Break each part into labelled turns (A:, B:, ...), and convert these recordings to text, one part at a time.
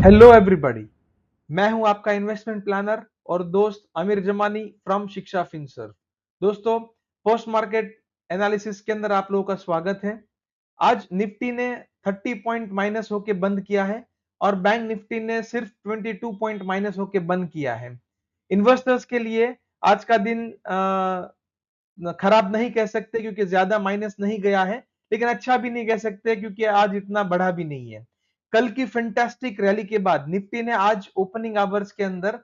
A: Hello everybody. मैं हूं आपका इन्वेस्टमेंट प्लानर और दोस्त आमिर जमानी फ्रॉम शिक्षा फिनसर्व। दोस्तों, पोस्ट मार्केट एनालिसिस के अंदर आप लोगों का स्वागत है। आज निफ्टी ने 30 पॉइंट माइनस होके बंद किया है और बैंक निफ्टी ने सिर्फ 22 पॉइंट माइनस होके बंद किया है। इन्वेस्टर्स के लिए आज का दिन खराब नहीं कह सकते क्योंकि ज्यादा माइनस नहीं गया है, लेकिन अच्छा भी नहीं कह सकते क्योंकि आज इतना बढ़ा भी नहीं है। कल की फैंटास्टिक रैली के बाद निफ्टी ने आज ओपनिंग आवर्स के अंदर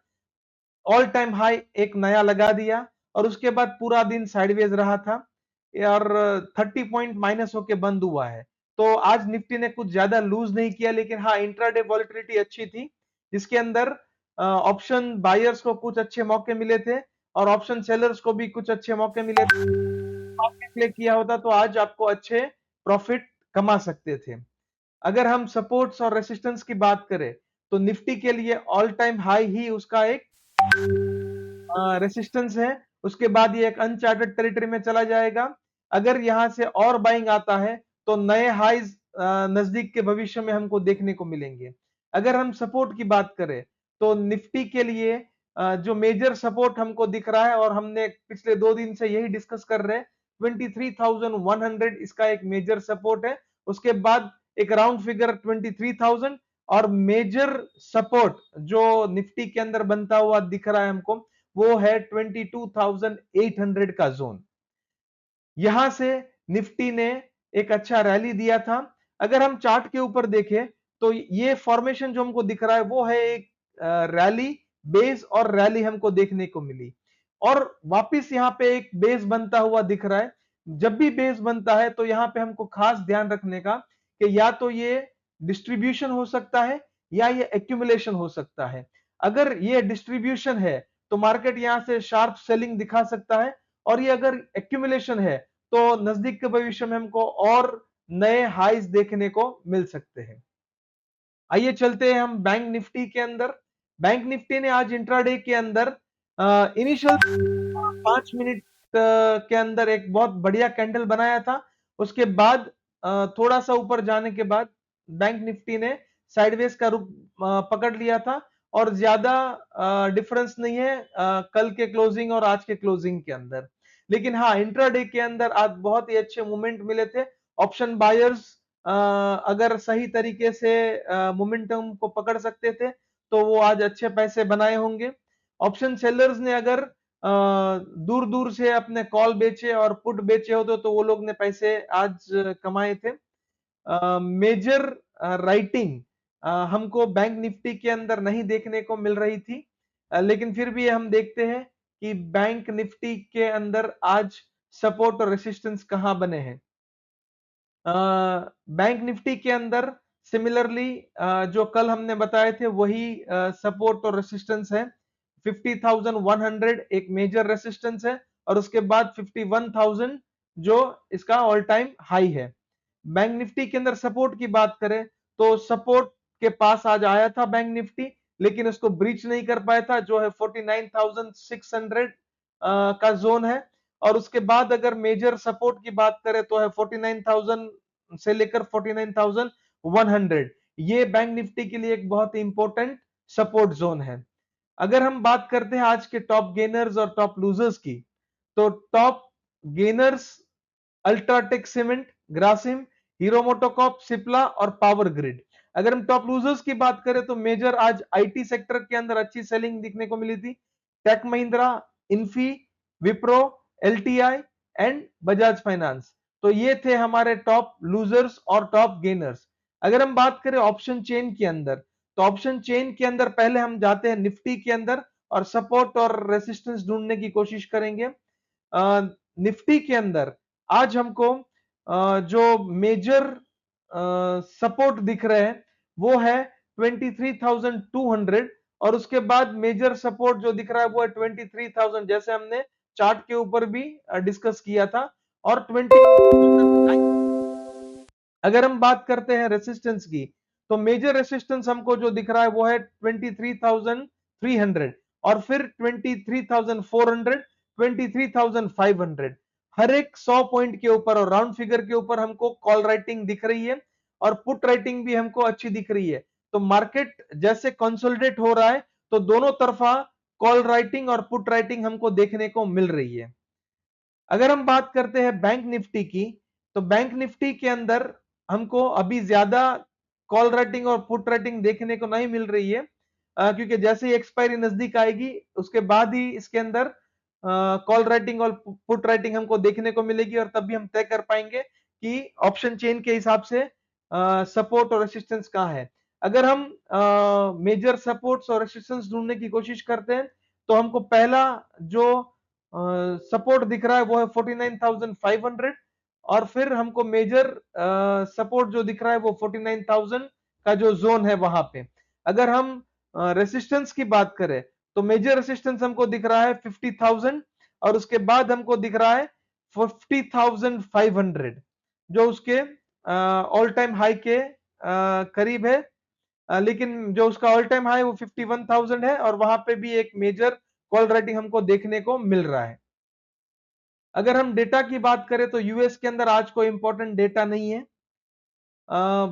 A: ऑल टाइम हाई एक नया लगा दिया और उसके बाद पूरा दिन साइडवेज रहा था और 30 पॉइंट माइनस होके बंद हुआ है। तो आज निफ्टी ने कुछ ज्यादा लूज नहीं किया, लेकिन हाँ, इंट्राडे वॉलेटिलिटी अच्छी थी जिसके अंदर ऑप्शन बायर्स को कुछ अच्छे मौके मिले थे और ऑप्शन सेलर्स को भी कुछ अच्छे मौके मिले थे। प्ले किया होता तो आज आपको अच्छे प्रॉफिट कमा सकते थे। अगर हम सपोर्ट्स और रेसिस्टेंस की बात करें तो निफ्टी के लिए ऑल टाइम हाई ही उसका एक रेसिस्टेंस है। उसके बाद ये एक अनचार्टेड टेरिटरी में चला जाएगा। अगर यहां से और बाइंग आता है तो नए हाइज नजदीक के भविष्य में हमको देखने को मिलेंगे। अगर हम सपोर्ट की बात करें तो निफ्टी के लिए जो मेजर सपोर्ट हमको दिख रहा है और हमने पिछले 2 दिन से यही डिस्कस कर रहे हैं, 23,100 इसका एक मेजर सपोर्ट है। उसके बाद एक राउंड फिगर 23,000 और मेजर सपोर्ट जो निफ्टी के अंदर बनता हुआ दिख रहा है हमको, वो है 22,800 का जोन। यहां से निफ्टी ने एक अच्छा रैली दिया था। अगर हम चार्ट के ऊपर देखें तो ये फॉर्मेशन जो हमको दिख रहा है वो है एक रैली बेस और रैली हमको देखने को मिली और वापिस यहाँ पे एक बेस बनता हुआ दिख रहा है। जब भी बेस बनता है तो यहाँ पे हमको खास ध्यान रखने का कि या तो ये डिस्ट्रीब्यूशन हो सकता है या ये एक्यूमुलेशन हो सकता है। अगर ये डिस्ट्रीब्यूशन है तो मार्केट यहां से शार्प सेलिंग दिखा सकता है और ये अगर एक्यूमुलेशन है तो नजदीक के भविष्य में हमको और नए हाइज देखने को मिल सकते हैं। आइए चलते हैं हम बैंक निफ्टी के अंदर। बैंक निफ्टी ने आज इंट्राडे के अंदर इनिशियल 5 मिनट के अंदर एक बहुत बढ़िया कैंडल बनाया था। उसके बाद थोड़ा सा ऊपर जाने के बाद बैंक निफ्टी ने साइडवेज का रुख पकड़ लिया था और ज्यादा डिफरेंस नहीं है कल के क्लोजिंग और आज के क्लोजिंग के अंदर। लेकिन हाँ, इंट्राडे के अंदर आज बहुत ही अच्छे मूवमेंट मिले थे। ऑप्शन बायर्स अगर सही तरीके से मोमेंटम को पकड़ सकते थे तो वो आज अच्छे पैसे बनाए होंगे। ऑप्शन सेलर्स ने अगर दूर दूर से अपने कॉल बेचे और पुट बेचे होते तो वो लोग ने पैसे आज कमाए थे। मेजर राइटिंग हमको बैंक निफ्टी के अंदर नहीं देखने को मिल रही थी, लेकिन फिर भी हम देखते हैं कि बैंक निफ्टी के अंदर आज सपोर्ट और रेसिस्टेंस कहां बने हैं। बैंक निफ्टी के अंदर सिमिलरली जो कल हमने बताए थे वही सपोर्ट और रेसिस्टेंस है। 50,100 एक मेजर रेसिस्टेंस है और उसके बाद 51,000 जो इसका ऑल टाइम हाई है। बैंक निफ्टी के अंदर सपोर्ट की बात करें तो सपोर्ट के पास आज आया था बैंक निफ्टी, लेकिन उसको ब्रीच नहीं कर पाया था, जो है 49,600 का जोन है। और उसके बाद अगर मेजर सपोर्ट की बात करें तो है 49,000 से लेकर 49,100। ये बैंक निफ्टी के लिए एक बहुत ही इंपॉर्टेंट सपोर्ट जोन है। अगर हम बात करते हैं आज के टॉप गेनर्स और टॉप लूजर्स की, तो top gainers UltraTech cement, Grasim, hero MotoCorp, Cipla और पावर ग्रिड। अगर हम टॉप लूजर्स की बात करें तो मेजर आज आईटी सेक्टर के अंदर अच्छी सेलिंग दिखने को मिली थी। Tech Mahindra, Infy, Wipro, LTI and Bajaj finance. तो ये थे हमारे टॉप लूजर्स और टॉप गेनर्स। अगर हम बात करें ऑप्शन चेन के अंदर, तो ऑप्शन चेन के अंदर पहले हम जाते हैं निफ्टी के अंदर और सपोर्ट और रेसिस्टेंस ढूंढने की कोशिश करेंगे। निफ्टी के अंदर आज हमको जो मेजर सपोर्ट दिख रहे हैं वो है 23,200 और उसके बाद मेजर सपोर्ट जो दिख रहा है वो है 23,000, जैसे हमने चार्ट के ऊपर भी डिस्कस किया था। और 20 अगर हम बात करते हैं रेसिस्टेंस की, तो मेजर रेसिस्टेंस हमको जो दिख रहा है वो है 23,300 और फिर 23,400, 23,500। हर एक 100 पॉइंट के ऊपर और राउंड फिगर के ऊपर हमको कॉल राइटिंग दिख रही है और पुट राइटिंग भी हमको अच्छी दिख रही है। तो मार्केट जैसे कंसोलिडेट हो रहा है तो दोनों तरफा कॉल राइटिंग और पुट राइटिंग हमको देखने को मिल रही है। अगर हम बात करते हैं बैंक निफ्टी की, तो बैंक निफ्टी के अंदर हमको अभी ज्यादा कॉल राइटिंग और पुट राइटिंग देखने को नहीं मिल रही है, क्योंकि जैसे ही एक्सपायरी नजदीक आएगी उसके बाद ही इसके अंदर कॉल राइटिंग और पुट राइटिंग हमको देखने को मिलेगी, और तभी हम तय कर पाएंगे कि ऑप्शन चेन के हिसाब से सपोर्ट और रेसिस्टेंस कहाँ है। अगर हम मेजर सपोर्ट्स और रेसिस्टेंस ढूंढने की कोशिश करते हैं, तो हमको पहला जो सपोर्ट दिख रहा है वो है 49,500, और फिर हमको मेजर सपोर्ट जो दिख रहा है वो 49,000 का जो जोन है वहां पे। अगर हम रेसिस्टेंस की बात करें, तो मेजर रेसिस्टेंस हमको दिख रहा है 50,000, और उसके बाद हमको दिख रहा है 50,500, जो उसके ऑल टाइम हाई के करीब है। लेकिन जो उसका ऑल टाइम हाई वो 51,000 है, और वहां पे भी एक मेजर कॉल राइटिंग हमको देखने को मिल रहा है। अगर हम डेटा की बात करें, तो यूएस के अंदर आज कोई इंपॉर्टेंट डेटा नहीं है।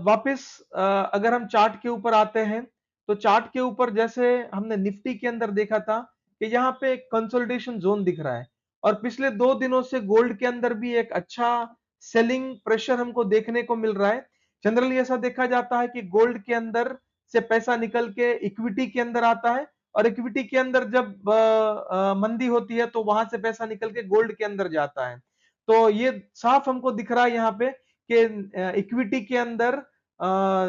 A: वापस अगर हम चार्ट के ऊपर आते हैं, तो चार्ट के ऊपर जैसे हमने निफ्टी के अंदर देखा था कि यहाँ पे एक कंसोलिडेशन जोन दिख रहा है, और पिछले 2 दिनों से गोल्ड के अंदर भी एक अच्छा सेलिंग प्रेशर हमको देखने को मिल रहा है। जनरली ऐसा देखा जाता है कि गोल्ड के अंदर से पैसा निकल के इक्विटी के अंदर आता है, और इक्विटी के अंदर जब मंदी होती है तो वहां से पैसा निकल के गोल्ड के अंदर जाता है। तो ये साफ हमको दिख रहा है यहाँ पे कि इक्विटी के अंदर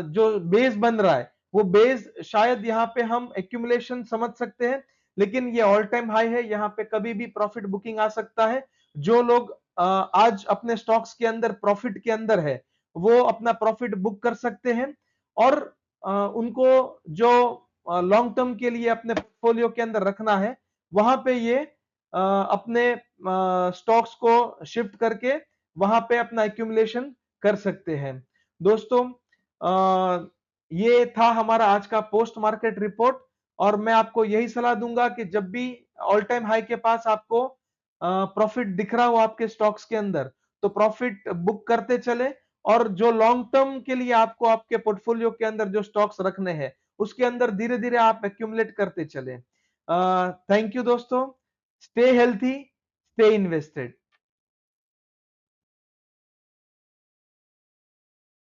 A: जो बेस बन रहा है, वो बेस शायद यहाँ पे हम एक्यूमुलेशन समझ सकते हैं, लेकिन ये ऑल टाइम हाई है, यहाँ पे कभी भी प्रॉफिट बुकिंग आ सकता है। जो लोग आज अपने स्टॉक्स के अंदर प्रॉफिट के अंदर है, वो अपना प्रॉफिट बुक कर सकते हैं, और उनको जो लॉन्ग टर्म के लिए अपने पोर्टफोलियो के अंदर रखना है, वहां पे ये अपने स्टॉक्स को शिफ्ट करके वहां पे अपना एक्यूमुलेशन कर सकते हैं। दोस्तों, ये था हमारा आज का पोस्ट मार्केट रिपोर्ट, और मैं आपको यही सलाह दूंगा कि जब भी ऑल टाइम हाई के पास आपको प्रॉफिट दिख रहा हो आपके स्टॉक्स के अंदर, तो प्रॉफिट बुक करते चले, और जो लॉन्ग टर्म के लिए आपको आपके पोर्टफोलियो के अंदर जो स्टॉक्स रखने हैं, उसके अंदर धीरे धीरे आप एक्यूमुलेट करते चले। थैंक यू दोस्तों, स्टे हेल्थी, स्टे इन्वेस्टेड।